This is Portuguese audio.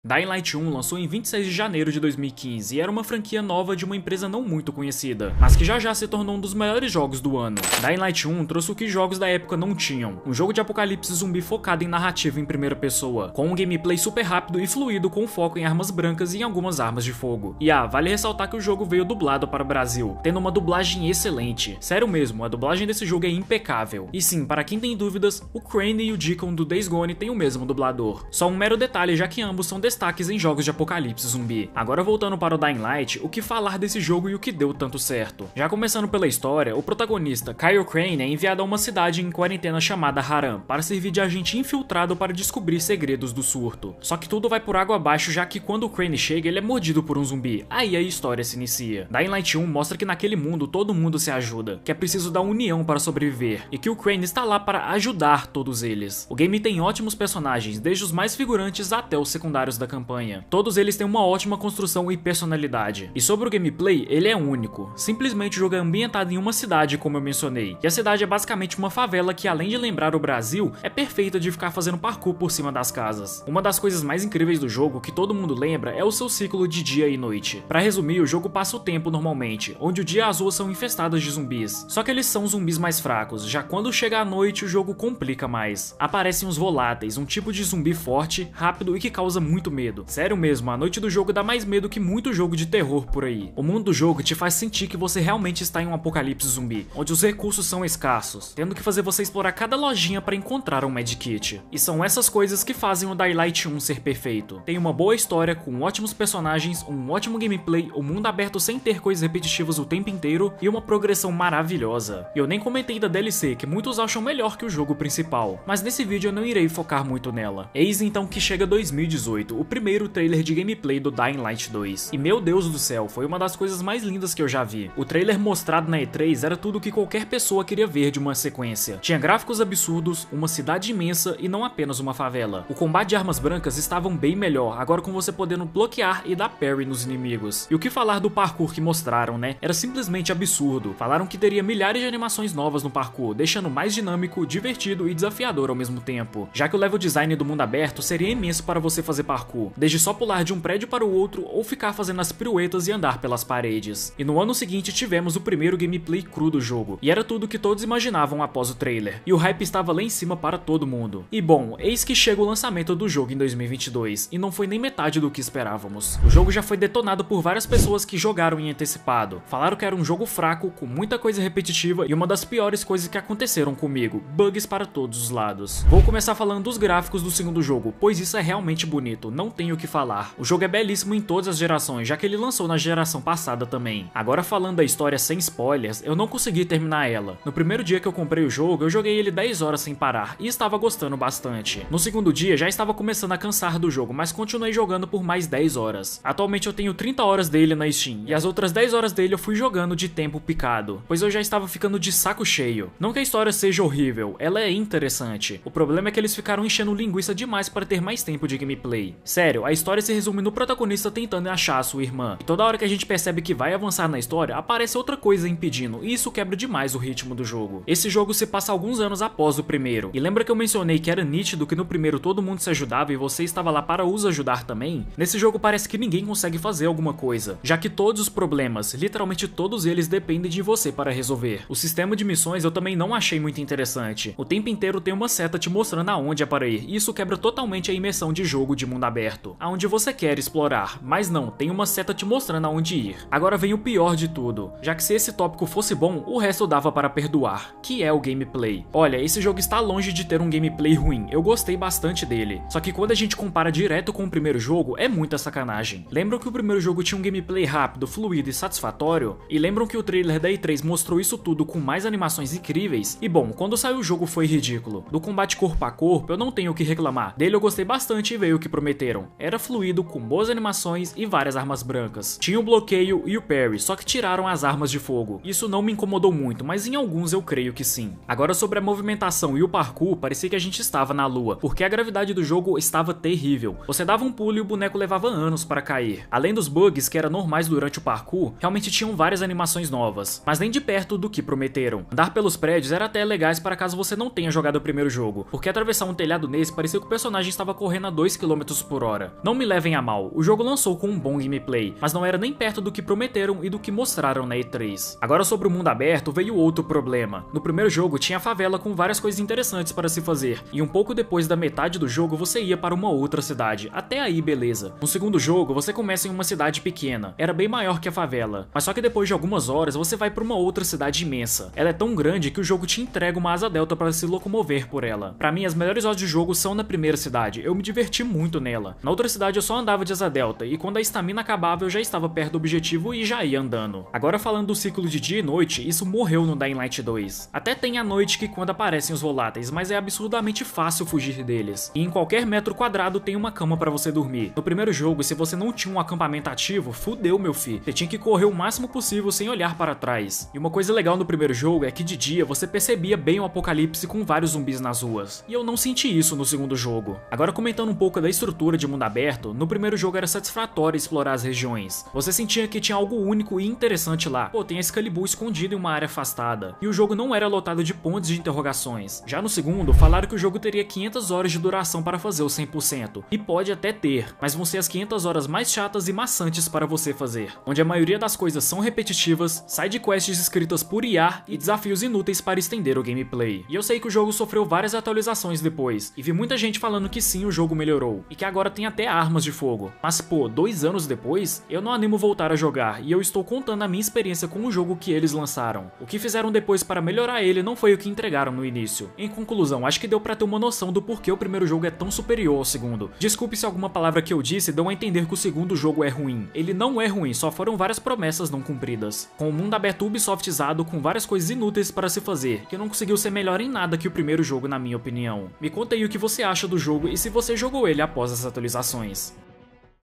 Dying Light 1 lançou em 26 de janeiro de 2015 e era uma franquia nova de uma empresa não muito conhecida, mas que já se tornou um dos melhores jogos do ano. Dying Light 1 trouxe o que jogos da época não tinham, um jogo de apocalipse zumbi focado em narrativa em primeira pessoa, com um gameplay super rápido e fluido com foco em armas brancas e em algumas armas de fogo. E vale ressaltar que o jogo veio dublado para o Brasil, tendo uma dublagem excelente. Sério mesmo, a dublagem desse jogo é impecável. E sim, para quem tem dúvidas, o Crane e o Deacon do Days Gone têm o mesmo dublador. Só um mero detalhe, já que ambos são destaques em jogos de apocalipse zumbi. Agora voltando para o Dying Light, o que falar desse jogo e o que deu tanto certo? Já começando pela história, o protagonista, Kyle Crane, é enviado a uma cidade em quarentena chamada Haran, para servir de agente infiltrado para descobrir segredos do surto. Só que tudo vai por água abaixo, já que quando o Crane chega, ele é mordido por um zumbi. Aí a história se inicia. Dying Light 1 mostra que naquele mundo todo mundo se ajuda, que é preciso da união para sobreviver, e que o Crane está lá para ajudar todos eles. O game tem ótimos personagens, desde os mais figurantes até os secundários da campanha. Todos eles têm uma ótima construção e personalidade. E sobre o gameplay, ele é único. Simplesmente o jogo é ambientado em uma cidade, como eu mencionei. E a cidade é basicamente uma favela que, além de lembrar o Brasil, é perfeita de ficar fazendo parkour por cima das casas. Uma das coisas mais incríveis do jogo, que todo mundo lembra, é o seu ciclo de dia e noite. Pra resumir, o jogo passa o tempo normalmente, onde o dia e as ruas são infestadas de zumbis. Só que eles são zumbis mais fracos, já quando chega a noite o jogo complica mais. Aparecem os voláteis, um tipo de zumbi forte, rápido e que causa muito medo. Sério mesmo, a noite do jogo dá mais medo que muito jogo de terror por aí. O mundo do jogo te faz sentir que você realmente está em um apocalipse zumbi, onde os recursos são escassos, tendo que fazer você explorar cada lojinha para encontrar um medkit. E são essas coisas que fazem o Dying Light 1 ser perfeito. Tem uma boa história, com ótimos personagens, um ótimo gameplay, um mundo aberto sem ter coisas repetitivas o tempo inteiro e uma progressão maravilhosa. E eu nem comentei da DLC, que muitos acham melhor que o jogo principal, mas nesse vídeo eu não irei focar muito nela. Eis então que chega 2018, o primeiro trailer de gameplay do Dying Light 2. E meu Deus do céu, foi uma das coisas mais lindas que eu já vi. O trailer mostrado na E3 era tudo que qualquer pessoa queria ver de uma sequência. Tinha gráficos absurdos, uma cidade imensa e não apenas uma favela. O combate de armas brancas estavam bem melhor, agora com você podendo bloquear e dar parry nos inimigos. E o que falar do parkour que mostraram, né? Era simplesmente absurdo. Falaram que teria milhares de animações novas no parkour, deixando mais dinâmico, divertido e desafiador ao mesmo tempo. Já que o level design do mundo aberto seria imenso para você fazer parkour, desde só pular de um prédio para o outro ou ficar fazendo as piruetas e andar pelas paredes. E no ano seguinte tivemos o primeiro gameplay cru do jogo, e era tudo que todos imaginavam após o trailer, e o hype estava lá em cima para todo mundo. E bom, eis que chega o lançamento do jogo em 2022, e não foi nem metade do que esperávamos. O jogo já foi detonado por várias pessoas que jogaram em antecipado, falaram que era um jogo fraco, com muita coisa repetitiva e uma das piores coisas que aconteceram comigo, bugs para todos os lados. Vou começar falando dos gráficos do segundo jogo, pois isso é realmente bonito, não tenho o que falar. O jogo é belíssimo em todas as gerações, já que ele lançou na geração passada também. Agora falando da história sem spoilers, eu não consegui terminar ela. No primeiro dia que eu comprei o jogo, eu joguei ele 10 horas sem parar e estava gostando bastante. No segundo dia já estava começando a cansar do jogo, mas continuei jogando por mais 10 horas. Atualmente eu tenho 30 horas dele na Steam, e as outras 10 horas dele eu fui jogando de tempo picado, pois eu já estava ficando de saco cheio. Não que a história seja horrível, ela é interessante. O problema é que eles ficaram enchendo linguiça demais para ter mais tempo de gameplay. Sério, a história se resume no protagonista tentando achar a sua irmã, e toda hora que a gente percebe que vai avançar na história, aparece outra coisa impedindo, e isso quebra demais o ritmo do jogo. Esse jogo se passa alguns anos após o primeiro, e lembra que eu mencionei que era nítido que no primeiro todo mundo se ajudava e você estava lá para os ajudar também? Nesse jogo parece que ninguém consegue fazer alguma coisa, já que todos os problemas, literalmente todos eles, dependem de você para resolver. O sistema de missões eu também não achei muito interessante. O tempo inteiro tem uma seta te mostrando aonde é para ir, e isso quebra totalmente a imersão de jogo de mundo aberto, aonde você quer explorar, mas não, tem uma seta te mostrando aonde ir. Agora vem o pior de tudo, já que se esse tópico fosse bom, o resto dava para perdoar, que é o gameplay. Olha, esse jogo está longe de ter um gameplay ruim, eu gostei bastante dele, só que quando a gente compara direto com o primeiro jogo, é muita sacanagem. Lembram que o primeiro jogo tinha um gameplay rápido, fluido e satisfatório? E lembram que o trailer da E3 mostrou isso tudo com mais animações incríveis? E bom, quando saiu o jogo foi ridículo. Do combate corpo a corpo, eu não tenho o que reclamar, dele eu gostei bastante e veio o que prometeram. Era fluido, com boas animações e várias armas brancas. Tinha o bloqueio e o parry, só que tiraram as armas de fogo. Isso não me incomodou muito, mas em alguns eu creio que sim. Agora sobre a movimentação e o parkour, parecia que a gente estava na lua, porque a gravidade do jogo estava terrível. Você dava um pulo e o boneco levava anos para cair. Além dos bugs que eram normais durante o parkour, realmente tinham várias animações novas, mas nem de perto do que prometeram. Andar pelos prédios era até legais para caso você não tenha jogado o primeiro jogo, porque atravessar um telhado nesse parecia que o personagem estava correndo a 2 km por hora. Não me levem a mal, o jogo lançou com um bom gameplay, mas não era nem perto do que prometeram e do que mostraram na E3. Agora sobre o mundo aberto veio outro problema. No primeiro jogo tinha a favela com várias coisas interessantes para se fazer, e um pouco depois da metade do jogo você ia para uma outra cidade, até aí beleza. No segundo jogo você começa em uma cidade pequena, era bem maior que a favela, mas só que depois de algumas horas você vai para uma outra cidade imensa. Ela é tão grande que o jogo te entrega uma asa delta para se locomover por ela. Pra mim as melhores horas de jogo são na primeira cidade, eu me diverti muito nela. Na outra cidade eu só andava de asa delta, e quando a estamina acabava eu já estava perto do objetivo e já ia andando. Agora falando do ciclo de dia e noite, isso morreu no Dying Light 2. Até tem a noite que quando aparecem os voláteis, mas é absurdamente fácil fugir deles. E em qualquer metro quadrado tem uma cama pra você dormir. No primeiro jogo, se você não tinha um acampamento ativo, fudeu meu fi. Você tinha que correr o máximo possível sem olhar para trás. E uma coisa legal no primeiro jogo é que de dia você percebia bem o apocalipse com vários zumbis nas ruas. E eu não senti isso no segundo jogo. Agora comentando um pouco da estrutura de mundo aberto, no primeiro jogo era satisfatório explorar as regiões. Você sentia que tinha algo único e interessante lá. Pô, tem a Excalibur escondida em uma área afastada. E o jogo não era lotado de pontos de interrogações. Já no segundo, falaram que o jogo teria 500 horas de duração para fazer o 100%. E pode até ter, mas vão ser as 500 horas mais chatas e maçantes para você fazer. Onde a maioria das coisas são repetitivas, side quests escritas por IA e desafios inúteis para estender o gameplay. E eu sei que o jogo sofreu várias atualizações depois, e vi muita gente falando que sim, o jogo melhorou, e que agora tem até armas de fogo. Mas pô, 2 anos depois, eu não animo voltar a jogar, e eu estou contando a minha experiência com o jogo que eles lançaram. O que fizeram depois para melhorar ele não foi o que entregaram no início. Em conclusão, acho que deu pra ter uma noção do porquê o primeiro jogo é tão superior ao segundo. Desculpe se alguma palavra que eu disse deu a entender que o segundo jogo é ruim. Ele não é ruim, só foram várias promessas não cumpridas. Com o mundo aberto Ubisoftizado com várias coisas inúteis para se fazer, que não conseguiu ser melhor em nada que o primeiro jogo na minha opinião. Me conta aí o que você acha do jogo e se você jogou ele após as atualizações.